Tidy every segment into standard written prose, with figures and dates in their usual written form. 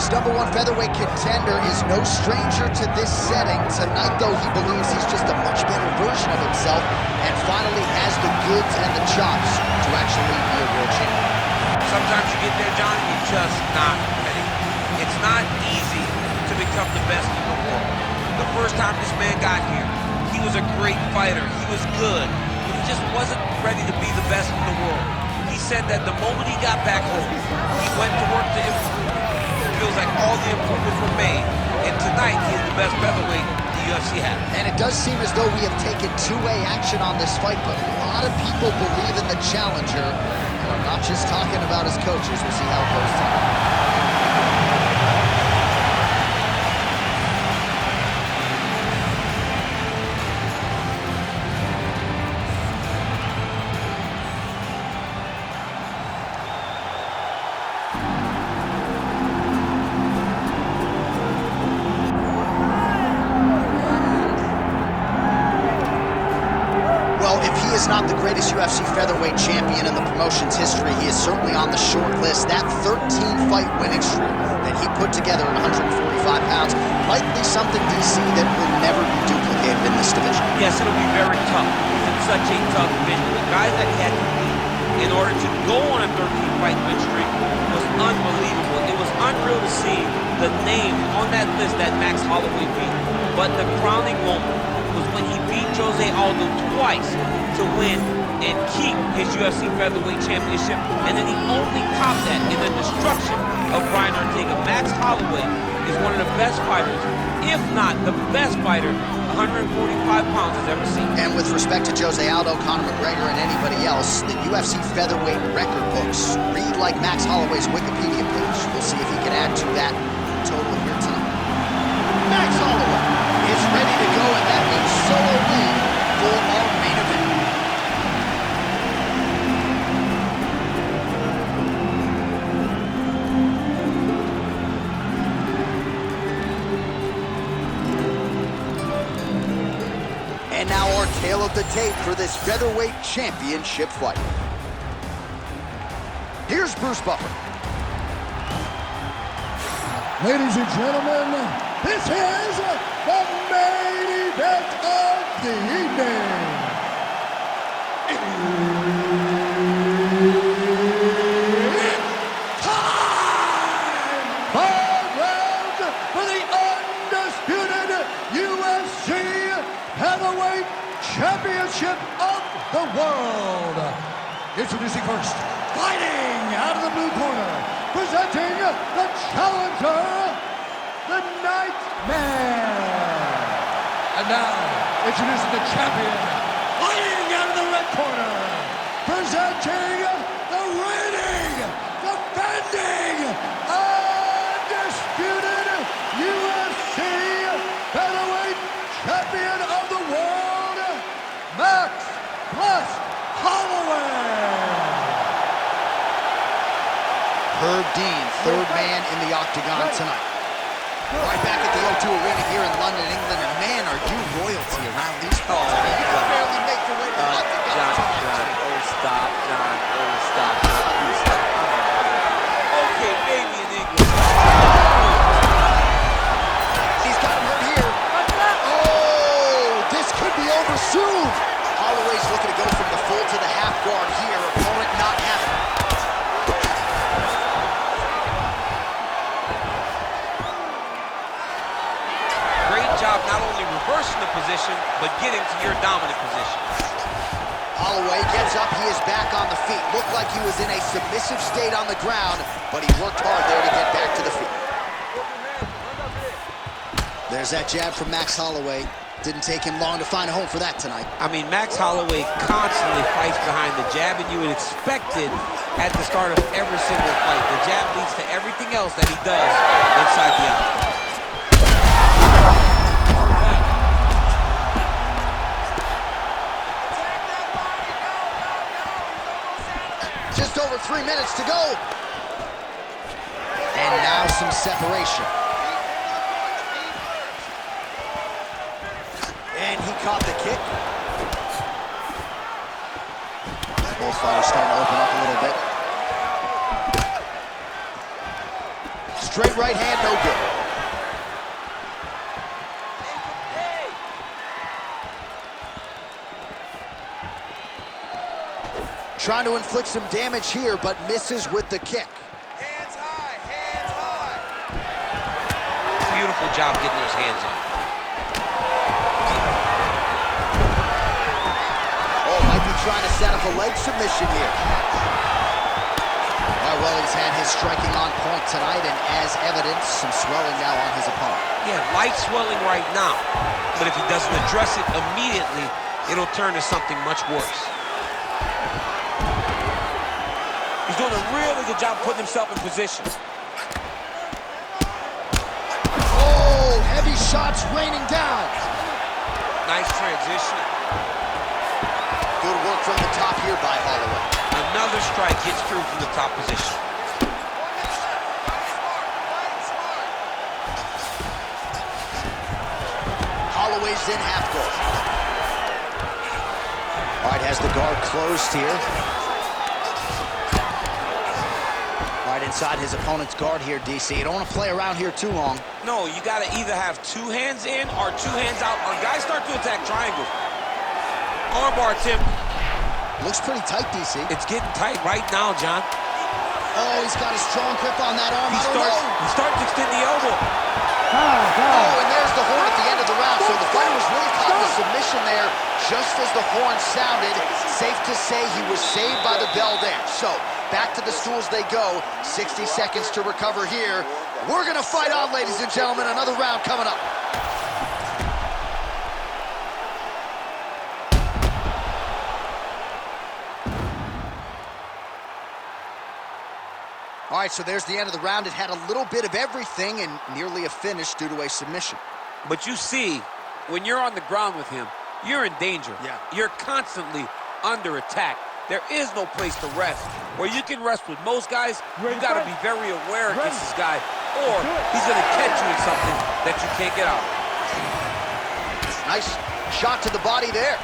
UFC's #1 featherweight contender is no stranger to this setting. Tonight, though, he believes he's just a much better version of himself and finally has the goods and the chops to actually be a world champion. Sometimes you get there, John, and you're just not ready. It's not easy to become the best in the world. The first time this man got here, he was a great fighter. He was good, but he just wasn't ready to be the best in the world. He said that the moment he got back home, he went to work to improve. It feels like all the improvements were made, and tonight he is the best featherweight the UFC has. And it does seem as though we have taken two-way action on this fight, but a lot of people believe in the challenger. And I'm not just talking about his coaches. We'll see how it goes tonight. He is not the greatest UFC featherweight champion in the promotion's history. He is certainly on the short list. That 13-fight winning streak that he put together at 145 pounds, likely something, DC, that will never be duplicated in this division. Yes, it'll be very tough. It's such a tough division. The guys that he had to beat in order to go on a 13-fight win streak was unbelievable. It was unreal to see the names on that list that Max Holloway beat. But the crowning moment was when he beat Jose Aldo twice to win and keep his UFC featherweight championship, and then he only topped that in the destruction of Brian Ortega. Max Holloway is one of the best fighters, if not the best fighter 145 pounds has ever seen. And with respect to Jose Aldo, Conor McGregor, and anybody else, the UFC featherweight record books read like Max Holloway's Wikipedia page. We'll see if he can add to that total here tonight. Max Holloway is ready to go, and that means solo win for our main event. And now our tale of the tape for this featherweight championship fight. Here's Bruce Buffer. Ladies and gentlemen, this is the main event of the evening. It's time! 5 rounds for the undisputed UFC Heavyweight Championship of the world. Introducing first, fighting out of the blue corner, presenting the challenger, the Nightmare. And now, introducing the champion, fighting out of the red corner, presenting the reigning, defending, undisputed UFC Featherweight Champion of the world, Max Holloway. Herb Dean, third man in the octagon tonight. Right back at the O2 Arena here in London, England, and man, are you royalty around these parts. I mean, you can barely make your way to the octagon. Stop. Please stop. Okay, baby in English. He's got him here. Oh, this could be over soon. Holloway's looking to go from the full to the half guard here. Opponent not having it. Job not only reversing the position, but getting to your dominant position. Holloway gets up, he is back on the feet. Looked like he was in a submissive state on the ground, but he worked hard there to get back to the feet. There's that jab from Max Holloway. Didn't take him long to find a home for that tonight. I mean, Max Holloway constantly fights behind the jab, and you would expect it at the start of every single fight. The jab leads to everything else that he does inside the octagon. Just over 3 minutes to go. And now some separation. And he caught the kick. Both fighters starting to open up a little bit. Straight right hand, no good. Trying to inflict some damage here, but misses with the kick. Hands high, hands high. Beautiful job getting those hands in. Oh, might be trying to set up a leg submission here. Oh, well, he's had his striking on point tonight, and as evidence, some swelling now on his opponent. Yeah, light swelling right now, but if he doesn't address it immediately, it'll turn to something much worse. He's doing a really good job putting himself in position. Oh, heavy shots raining down. Nice transition. Good work from the top here by Holloway. Another strike gets through from the top position. Holloway's in half guard. All right, has the guard closed here. All right, inside his opponent's guard here, DC. You don't want to play around here too long. No, you got to either have two hands in or two hands out, or guys start to attack triangles. Armbar attempt. Looks pretty tight, DC. It's getting tight right now, John. Oh, he's got a strong grip on that arm. He starts to extend the elbow. Oh, and there's the horn at the end of the round. So the fighter was really caught the submission there just as the horn sounded. Safe to say he was saved by the bell there. So back to the stools they go. 60 seconds to recover here. We're going to fight on, ladies and gentlemen. Another round coming up. All right, so there's the end of the round. It had a little bit of everything and nearly a finish due to a submission. But you see, when you're on the ground with him, you're in danger. Yeah. You're constantly under attack. There is no place to rest. Where you can rest with most guys, you got to be very aware against this guy, or he's going to catch you in something that you can't get out of. Nice shot to the body there.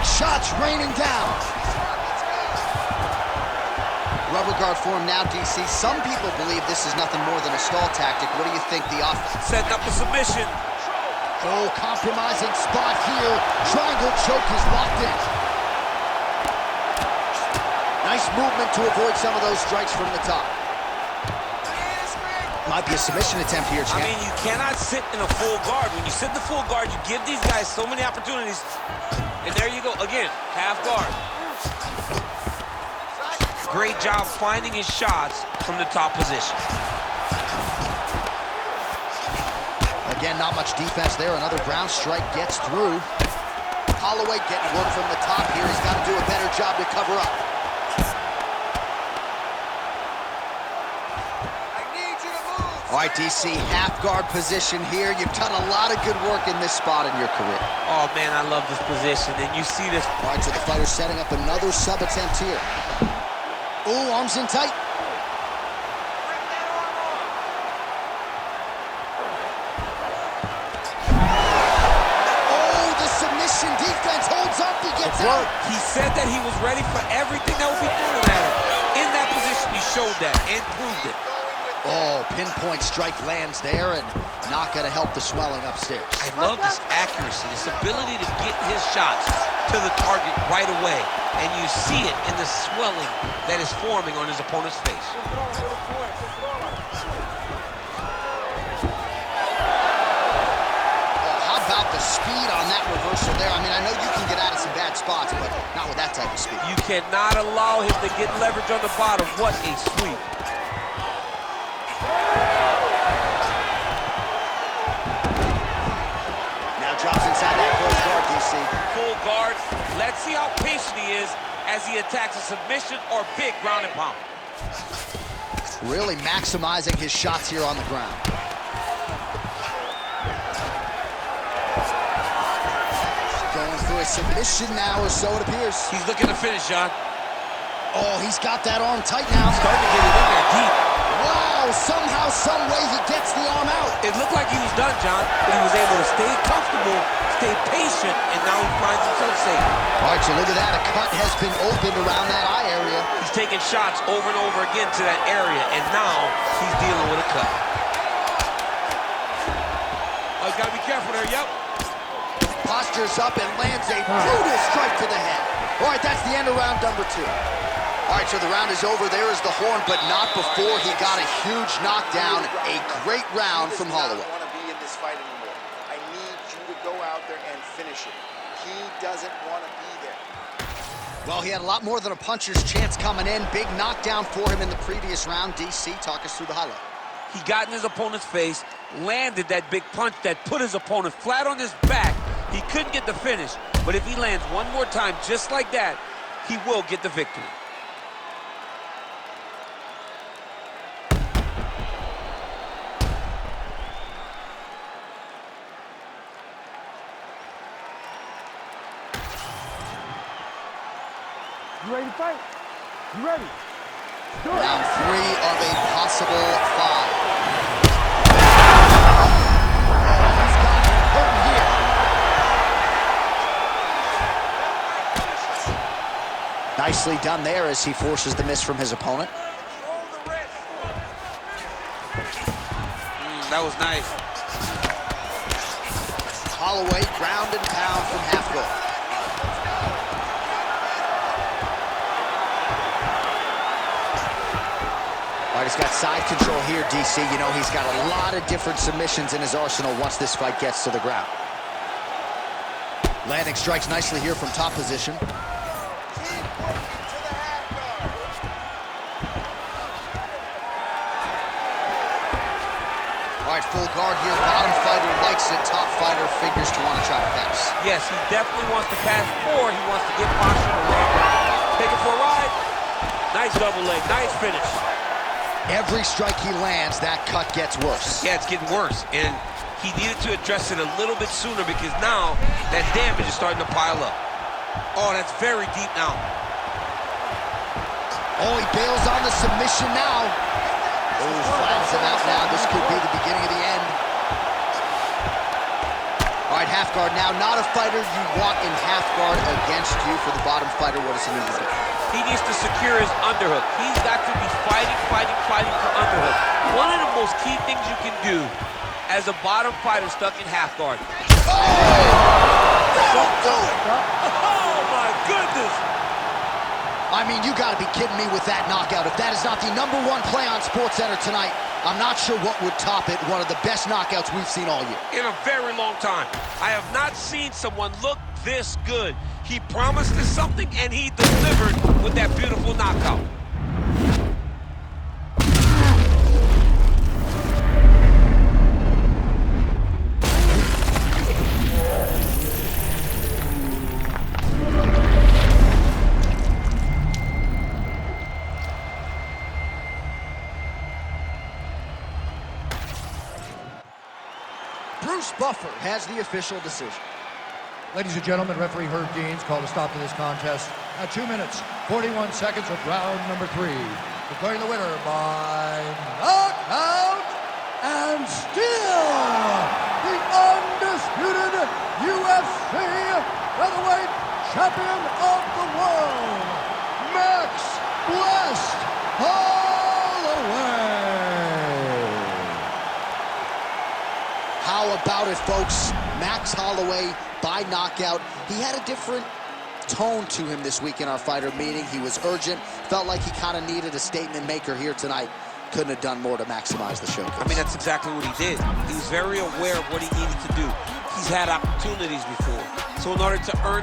Shots raining down. Rubber guard form now, DC. Some people believe this is nothing more than a stall tactic. What do you think the offense? Setting up a submission. Oh, compromising spot here. Triangle choke is locked in. Nice movement to avoid some of those strikes from the top. Might be a submission attempt here, champ. I mean, you cannot sit in a full guard. When you sit in the full guard, you give these guys so many opportunities. And there you go, again, half guard. Great job finding his shots from the top position. Again, not much defense there. Another ground strike gets through. Holloway getting work from the top here. He's got to do a better job to cover up. All right, DC, half guard position here. You've done a lot of good work in this spot in your career. Oh, man, I love this position, and you see this. All right, so the fighter's setting up another sub attempt here. Ooh, arms in tight. Oh, the submission defense holds up. He gets out. He said that he was ready for everything that would be thrown at him. In that position, he showed that and proved it. Oh, pinpoint strike lands there and not going to help the swelling upstairs. I love this accuracy, this ability to get his shots to the target right away. And you see it in the swelling that is forming on his opponent's face. Oh, how about the speed on that reversal there? I mean, I know you can get out of some bad spots, but not with that type of speed. You cannot allow him to get leverage on the bottom. What a sweep. Drops inside that close guard, DC. Full guard. Let's see how patient he is as he attacks a submission or big ground and pound. Really maximizing his shots here on the ground. Going through a submission now, or so it appears. He's looking to finish, John. Oh, he's got that arm tight now. Starting to get it in there deep. Wow, somehow, some way he gets the arm out. It looked like he was done, John, but he was able to stay comfortable, stay patient, and now he finds himself safe. All right, so look at that. A cut has been opened around that eye area. He's taking shots over and over again to that area, and now he's dealing with a cut. Oh, he's got to be careful there, yep. Postures up and lands a brutal strike to the head. All right, that's the end of round number 2. All right, so the round is over. There is the horn, but not before he got a huge knockdown. A great round from Holloway. I don't want to be in this fight anymore. I need you to go out there and finish it. He doesn't want to be there. Well, he had a lot more than a puncher's chance coming in. Big knockdown for him in the previous round. DC, talk us through the highlight. He got in his opponent's face, landed that big punch that put his opponent flat on his back. He couldn't get the finish, but if he lands one more time just like that, he will get the victory. You ready to fight? You ready? Round 3 of a possible 5. He's got him hurt here. Nicely done there as he forces the miss from his opponent. That was nice. Holloway ground and pound from half guard. All right, he's got side control here, DC. You know, he's got a lot of different submissions in his arsenal once this fight gets to the ground. Landing strikes nicely here from top position. All right, full guard here. Bottom fighter likes it. Top fighter figures to want to try to pass. Yes, he definitely wants to pass, or he wants to get posture and land. Take it for a ride. Nice double leg, nice finish. Every strike he lands, that cut gets worse. Yeah, it's getting worse, and he needed to address it a little bit sooner because now that damage is starting to pile up. Oh, that's very deep now. Oh, he bails on the submission now. Oh, flattens him out now. This could be the beginning of the end. All right, half guard now. Not a fighter you want in half guard against you. For the bottom fighter, what does he need to do? He needs to secure his underhook. He's got to be fighting for underhook. One of the most key things you can do as a bottom fighter stuck in half guard. Oh! That'll do it! Oh, my goodness! I mean, you gotta be kidding me with that knockout. If that is not the #1 play on SportsCenter tonight, I'm not sure what would top it. One of the best knockouts we've seen all year. In a very long time. I have not seen someone look this good. He promised us something, and he delivered with that beautiful knockout. Bruce Buffer has the official decision. Ladies and gentlemen, referee Herb Deans called a stop to this contest at 2 minutes, 41 seconds of round number 3. Declaring the winner by knockout and still the undisputed UFC featherweight champion of the world, Max Holloway. How about it, folks? Max Holloway by knockout. He had a different tone to him this week in our fighter meeting. He was urgent, felt like he kind of needed a statement maker here tonight. Couldn't have done more to maximize the showcase. I mean, that's exactly what he did. He was very aware of what he needed to do. He's had opportunities before. So in order to earn